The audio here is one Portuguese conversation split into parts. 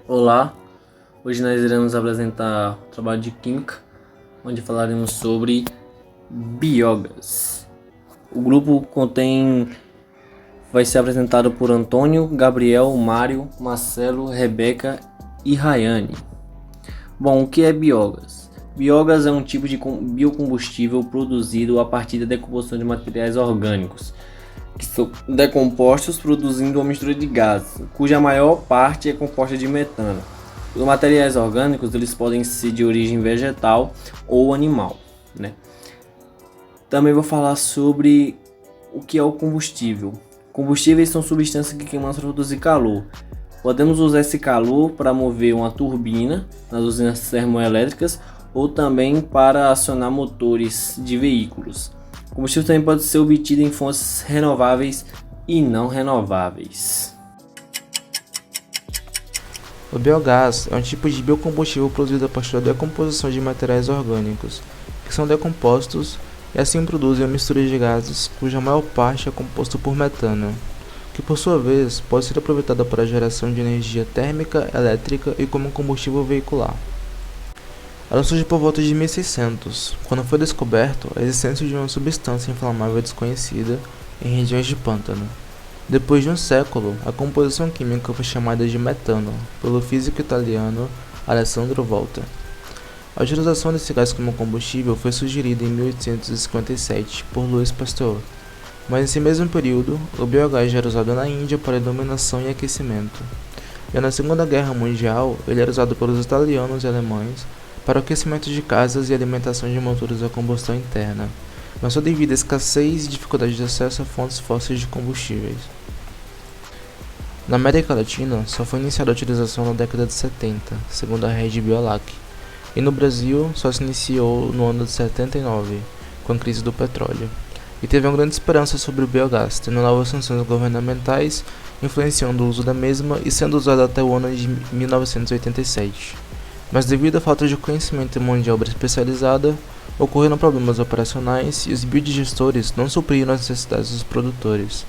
Olá, hoje nós iremos apresentar o trabalho de Química, onde falaremos sobre biogás. O grupo vai ser apresentado por Antônio, Gabriel, Mário, Marcelo, Rebeca e Rayane. Bom, o que é biogás? Biogás é um tipo de biocombustível produzido a partir da decomposição de materiais orgânicos, que são decompostos produzindo uma mistura de gases, cuja maior parte é composta de metano. Os materiais orgânicos eles podem ser de origem vegetal ou animal, né? Também vou falar sobre o que é o combustível. Combustíveis são substâncias que queimamos para produzir calor. Podemos usar esse calor para mover uma turbina nas usinas termoelétricas ou também para acionar motores de veículos. O combustível também pode ser obtido em fontes renováveis e não renováveis. O biogás é um tipo de biocombustível produzido a partir da decomposição de materiais orgânicos, que são decompostos e assim produzem uma mistura de gases cuja maior parte é composto por metano, que por sua vez pode ser aproveitada para a geração de energia térmica, elétrica e como combustível veicular. Ela surge por volta de 1600, quando foi descoberto a existência de uma substância inflamável desconhecida em regiões de pântano. Depois de um século, a composição química foi chamada de metano pelo físico italiano Alessandro Volta. A utilização desse gás como combustível foi sugerida em 1857 por Louis Pasteur, mas nesse mesmo período, o biogás já era usado na Índia para iluminação e aquecimento. Já na Segunda Guerra Mundial, ele era usado pelos italianos e alemães para o aquecimento de casas e alimentação de motores a combustão interna, mas só devido à escassez e dificuldade de acesso a fontes fósseis de combustíveis. Na América Latina, só foi iniciada a utilização na década de 70, segundo a rede Biolac, e no Brasil só se iniciou no ano de 79, com a crise do petróleo, e teve uma grande esperança sobre o biogás, tendo novas sanções governamentais influenciando o uso da mesma e sendo usada até o ano de 1987. Mas devido à falta de conhecimento e mão de obra especializada, ocorreram problemas operacionais e os biodigestores não supriram as necessidades dos produtores,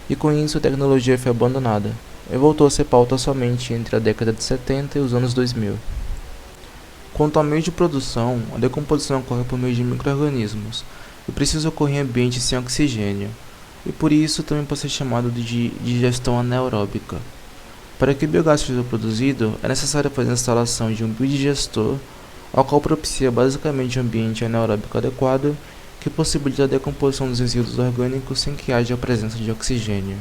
e com isso a tecnologia foi abandonada, e voltou a ser pauta somente entre a década de 70 e os anos 2000. Quanto ao meio de produção, a decomposição ocorre por meio de micro-organismos, e precisa ocorrer em ambientes sem oxigênio, e por isso também pode ser chamado de digestão anaeróbica. Para que o biogás seja produzido, é necessário fazer a instalação de um biodigestor, ao qual propicia basicamente um ambiente anaeróbico adequado, que possibilita a decomposição dos resíduos orgânicos sem que haja a presença de oxigênio.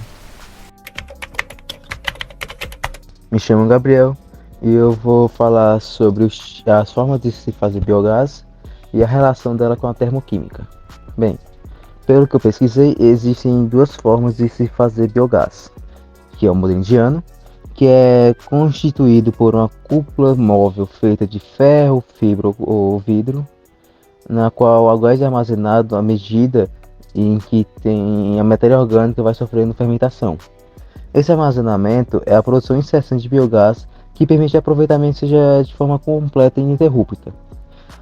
Me chamo Gabriel e eu vou falar sobre as formas de se fazer biogás e a relação dela com a termoquímica. Bem, pelo que eu pesquisei, existem duas formas de se fazer biogás, que é o modelo indiano, que é constituído por uma cúpula móvel feita de ferro, fibra ou vidro, na qual o gás é armazenado à medida em que a matéria orgânica vai sofrendo fermentação. Esse armazenamento é a produção incessante de biogás que permite que o aproveitamento seja de forma completa e ininterrupta.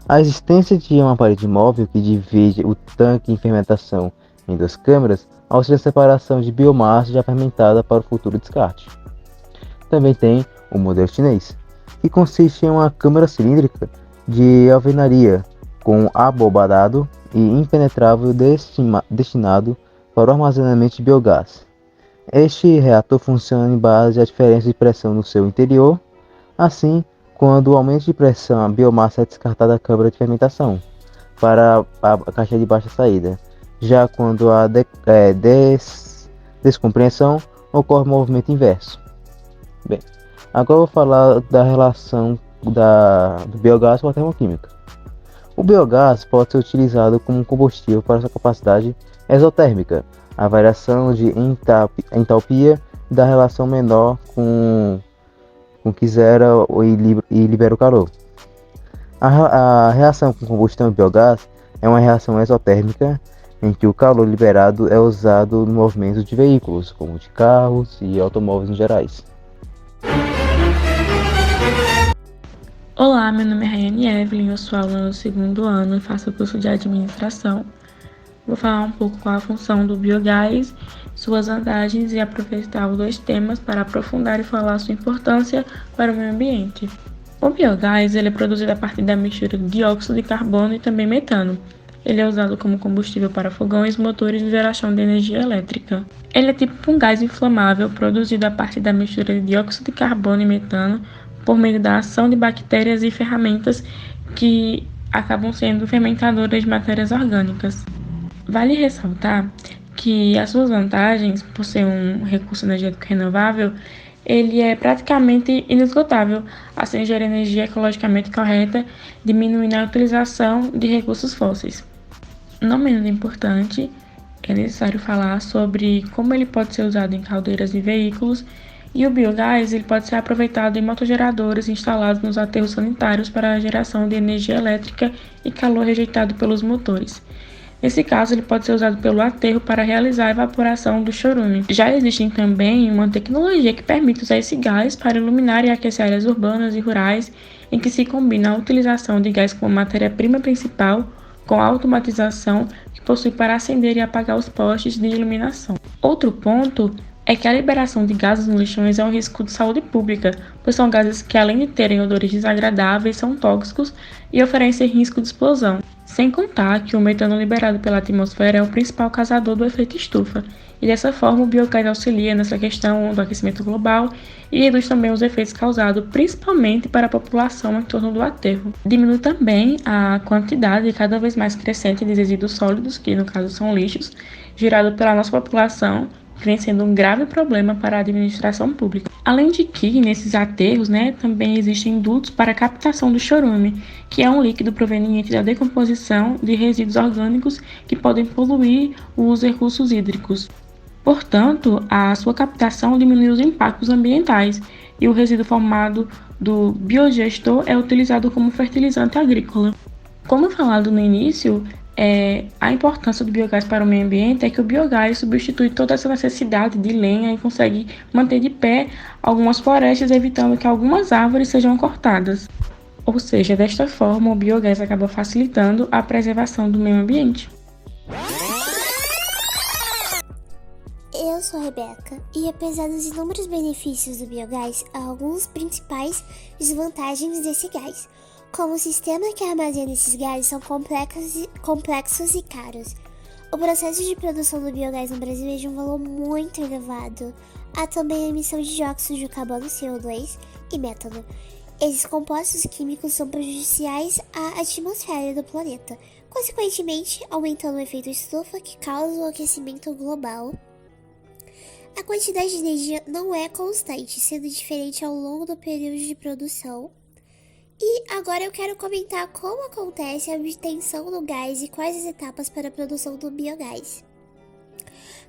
A existência de uma parede móvel que divide o tanque em fermentação em duas câmaras auxilia a separação de biomassa já fermentada para o futuro descarte. Também tem o modelo chinês, que consiste em uma câmara cilíndrica de alvenaria com abobadado e impenetrável destinado para o armazenamento de biogás. Este reator funciona em base à diferença de pressão no seu interior. Assim, quando o aumento de pressão, a biomassa é descartada da câmara de fermentação para a caixa de baixa saída. Já quando a descompressão, ocorre o movimento inverso. Bem, agora eu vou falar da relação do biogás com a termoquímica. O biogás pode ser utilizado como combustível para sua capacidade exotérmica, a variação de entalpia da relação menor com que zera e libera o calor. A reação com combustão de biogás é uma reação exotérmica em que o calor liberado é usado no movimento de veículos, como de carros e automóveis em gerais. Olá, meu nome é Rayane Evelyn, eu sou aluna do segundo ano e faço o curso de administração. Vou falar um pouco qual a função do biogás, suas vantagens e aproveitar os dois temas para aprofundar e falar sua importância para o meio ambiente. O biogás ele é produzido a partir da mistura de dióxido de carbono e também metano. Ele é usado como combustível para fogões, motores e geração de energia elétrica. Ele é tipo um gás inflamável produzido a partir da mistura de dióxido de carbono e metano por meio da ação de bactérias e ferramentas que acabam sendo fermentadoras de matérias orgânicas. Vale ressaltar que as suas vantagens, por ser um recurso energético renovável, ele é praticamente inesgotável, assim gera energia ecologicamente correta, diminuindo a utilização de recursos fósseis. Não menos importante, é necessário falar sobre como ele pode ser usado em caldeiras e veículos, e o biogás ele pode ser aproveitado em motogeradores instalados nos aterros sanitários para a geração de energia elétrica e calor rejeitado pelos motores. Nesse caso, ele pode ser usado pelo aterro para realizar a evaporação do chorume. Já existe também uma tecnologia que permite usar esse gás para iluminar e aquecer áreas urbanas e rurais, em que se combina a utilização de gás como matéria-prima principal com a automatização que possui para acender e apagar os postes de iluminação. Outro ponto é que a liberação de gases nos lixões é um risco de saúde pública, pois são gases que, além de terem odores desagradáveis, são tóxicos e oferecem risco de explosão. Sem contar que o metano liberado pela atmosfera é o principal causador do efeito estufa, e dessa forma o biogás auxilia nessa questão do aquecimento global e reduz também os efeitos causados principalmente para a população em torno do aterro. Diminui também a quantidade cada vez mais crescente de resíduos sólidos, que no caso são lixos, gerados pela nossa população, que vem sendo um grave problema para a administração pública. Além de que, nesses aterros, também existem dutos para a captação do chorume, que é um líquido proveniente da decomposição de resíduos orgânicos que podem poluir os recursos hídricos. Portanto, a sua captação diminui os impactos ambientais e o resíduo formado do biodigestor é utilizado como fertilizante agrícola. Como falado no início, a importância do biogás para o meio ambiente é que o biogás substitui toda essa necessidade de lenha e consegue manter de pé algumas florestas, evitando que algumas árvores sejam cortadas. Ou seja, desta forma, o biogás acaba facilitando a preservação do meio ambiente. Eu sou a Rebeca, e apesar dos inúmeros benefícios do biogás, há alguns principais desvantagens desse gás, como o sistema que armazena esses gases são complexos e caros. O processo de produção do biogás no Brasil é de um valor muito elevado. Há também a emissão de dióxido de carbono, CO2, e metano. Esses compostos químicos são prejudiciais à atmosfera do planeta, consequentemente aumentando o efeito estufa que causa o aquecimento global. A quantidade de energia não é constante, sendo diferente ao longo do período de produção. E agora eu quero comentar como acontece a obtenção do gás e quais as etapas para a produção do biogás.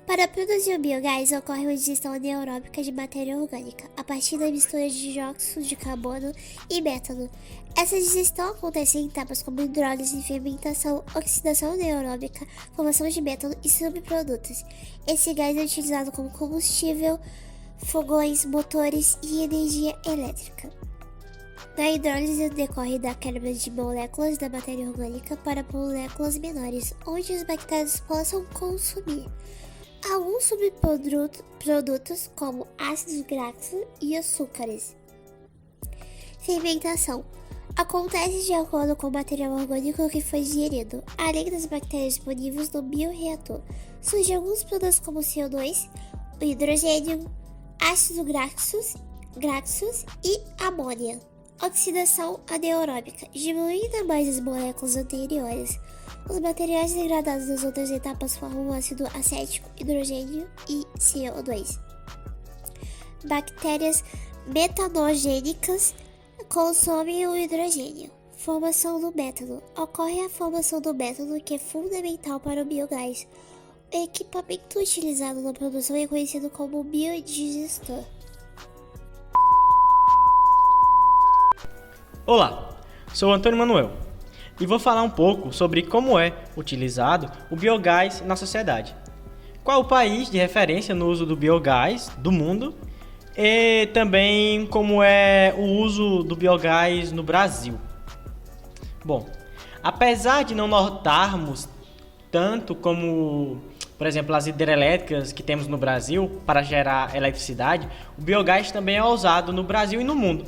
Para produzir o biogás, ocorre uma digestão anaeróbica de matéria orgânica, a partir da mistura de dióxido de carbono e metano. Essa digestão acontece em etapas como hidrólise, fermentação, oxidação anaeróbica, formação de metano e subprodutos. Esse gás é utilizado como combustível, fogões, motores e energia elétrica. Na hidrólise decorre da quebra de moléculas da matéria orgânica para moléculas menores, onde as bactérias possam consumir. Alguns subprodutos, como ácidos graxos e açúcares. Fermentação acontece de acordo com o material orgânico que foi digerido, além das bactérias disponíveis no bioreator. Surgem alguns produtos como CO2, o hidrogênio, ácidos graxos e amônia. Oxidação anaeróbica, diminuindo mais as moléculas anteriores. Os materiais degradados nas outras etapas formam o ácido acético, hidrogênio e CO2. Bactérias metanogênicas consomem o hidrogênio. Formação do métano. Ocorre a formação do métano, que é fundamental para o biogás. O equipamento utilizado na produção é conhecido como biodigestor. Olá, sou Antônio Manuel e vou falar um pouco sobre como é utilizado o biogás na sociedade. Qual o país de referência no uso do biogás do mundo e também como é o uso do biogás no Brasil. Bom, apesar de não notarmos tanto como, por exemplo, as hidrelétricas que temos no Brasil para gerar eletricidade, o biogás também é usado no Brasil e no mundo.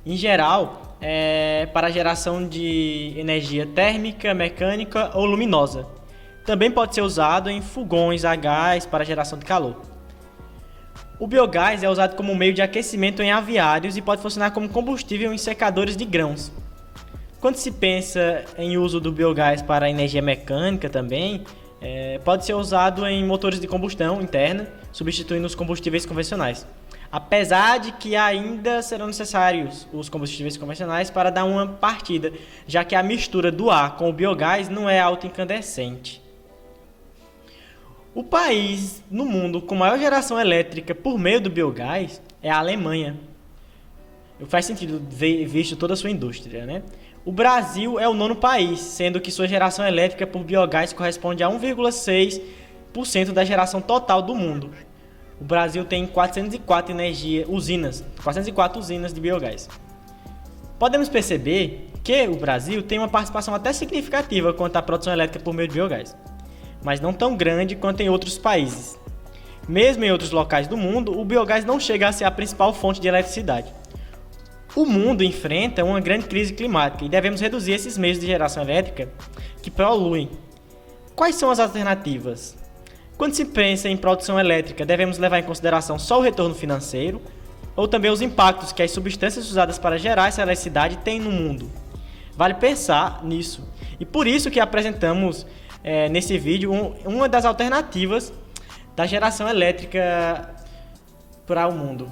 Em geral, para a geração de energia térmica, mecânica ou luminosa. Também pode ser usado em fogões a gás para geração de calor. O biogás é usado como meio de aquecimento em aviários e pode funcionar como combustível em secadores de grãos. Quando se pensa em uso do biogás para energia mecânica também, pode ser usado em motores de combustão interna, substituindo os combustíveis convencionais. Apesar de que ainda serão necessários os combustíveis convencionais para dar uma partida, já que a mistura do ar com o biogás não é autoincandescente. O país no mundo com maior geração elétrica por meio do biogás é a Alemanha. Faz sentido visto toda a sua indústria, né? O Brasil é o 9º país, sendo que sua geração elétrica por biogás corresponde a 1,6% da geração total do mundo. O Brasil tem 404 usinas de biogás. Podemos perceber que o Brasil tem uma participação até significativa quanto à produção elétrica por meio de biogás, mas não tão grande quanto em outros países. Mesmo em outros locais do mundo, o biogás não chega a ser a principal fonte de eletricidade. O mundo enfrenta uma grande crise climática e devemos reduzir esses meios de geração elétrica que poluem. Quais são as alternativas? Quando se pensa em produção elétrica, devemos levar em consideração só o retorno financeiro ou também os impactos que as substâncias usadas para gerar essa eletricidade têm no mundo? Vale pensar nisso. E por isso que apresentamos nesse vídeo uma das alternativas da geração elétrica para o mundo.